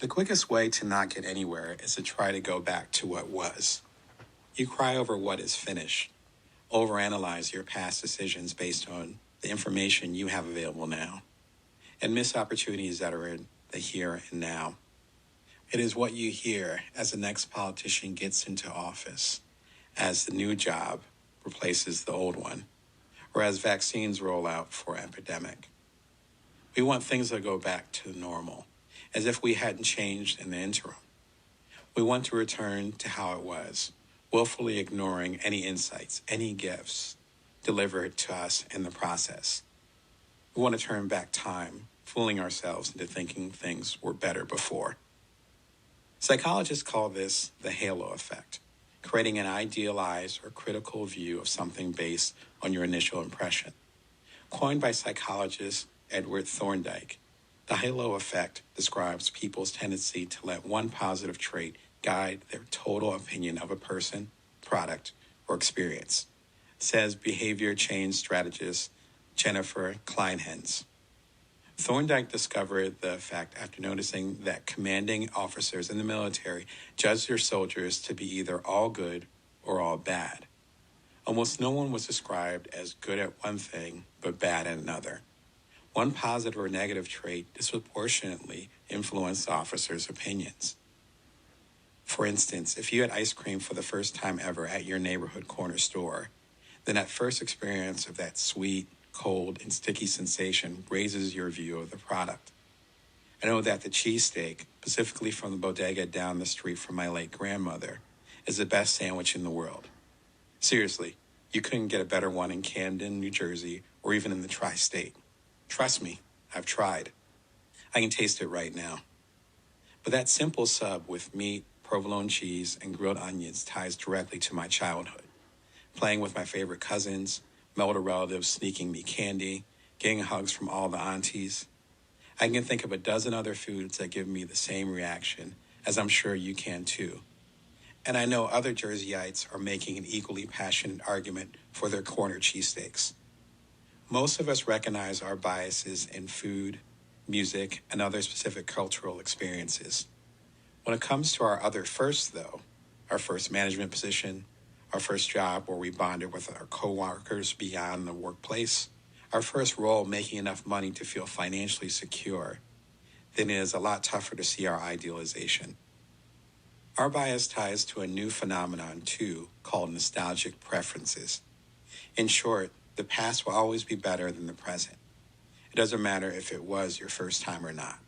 The quickest way to not get anywhere is to try to go back to what was. You cry over what is finished, overanalyze your past decisions based on the information you have available now, and miss opportunities that are in the here and now. It is what you hear as the next politician gets into office, as the new job replaces the old one, or as vaccines roll out for an epidemic. We want things to go back to normal, as if we hadn't changed in the interim. We want to return to how it was, willfully ignoring any insights, any gifts delivered to us in the process. We want to turn back time, fooling ourselves into thinking things were better before. Psychologists call this the halo effect, creating an idealized or critical view of something based on your initial impression. Coined by psychologist Edward Thorndike, the halo effect describes people's tendency to let one positive trait guide their total opinion of a person, product, or experience, says behavior change strategist Jennifer Kleinhens. Thorndike discovered the effect after noticing that commanding officers in the military judged their soldiers to be either all good or all bad. Almost no one was described as good at one thing but bad at another. One positive or negative trait disproportionately influenced officers' opinions. For instance, if you had ice cream for the first time ever at your neighborhood corner store, then that first experience of that sweet, cold, and sticky sensation raises your view of the product. I know that the cheesesteak, specifically from the bodega down the street from my late grandmother, is the best sandwich in the world. Seriously, you couldn't get a better one in Camden, New Jersey, or even in the tri-state. Trust me, I've tried. I can taste it right now. But that simple sub with meat, provolone cheese, and grilled onions ties directly to my childhood. Playing with my favorite cousins, elder relatives sneaking me candy, getting hugs from all the aunties. I can think of a dozen other foods that give me the same reaction, as I'm sure you can too. And I know other Jerseyites are making an equally passionate argument for their corner cheesesteaks. Most of us recognize our biases in food, music, and other specific cultural experiences. When it comes to our other firsts, though, our first management position, our first job where we bonded with our coworkers beyond the workplace, our first role making enough money to feel financially secure, then it is a lot tougher to see our idealization. Our bias ties to a new phenomenon, too, called nostalgic preferences. In short, the past will always be better than the present. It doesn't matter if it was your first time or not.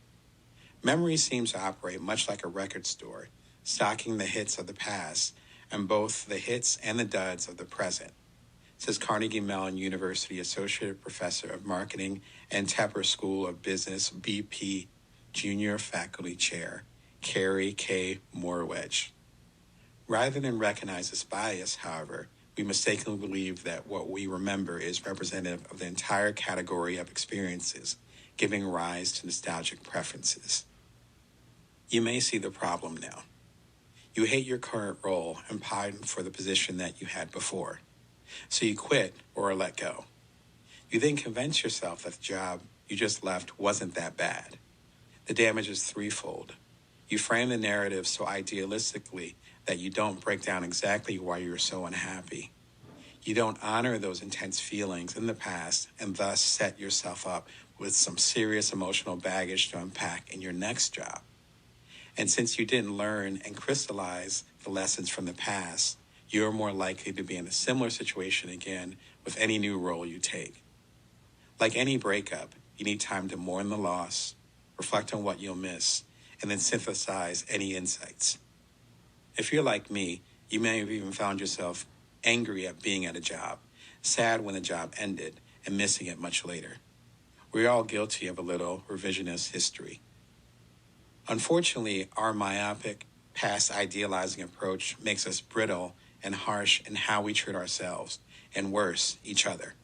Memory seems to operate much like a record store, stocking the hits of the past and both the hits and the duds of the present, says Carnegie Mellon University Associate Professor of Marketing and Tepper School of Business BP Junior Faculty Chair, Carrie K. Morwedge. Rather than recognize this bias, however, we mistakenly believe that what we remember is representative of the entire category of experiences, giving rise to nostalgic preferences. You may see the problem now. You hate your current role and pine for the position that you had before. So you quit or are let go. You then convince yourself that the job you just left wasn't that bad. The damage is threefold. You frame the narrative so idealistically that you don't break down exactly why you're so unhappy. You don't honor those intense feelings in the past and thus set yourself up with some serious emotional baggage to unpack in your next job. And since you didn't learn and crystallize the lessons from the past, you're more likely to be in a similar situation again with any new role you take. Like any breakup, you need time to mourn the loss, reflect on what you'll miss, and then synthesize any insights. If you're like me, you may have even found yourself angry at being at a job, sad when the job ended, and missing it much later. We're all guilty of a little revisionist history. Unfortunately, our myopic, past idealizing approach makes us brittle and harsh in how we treat ourselves, and worse, each other.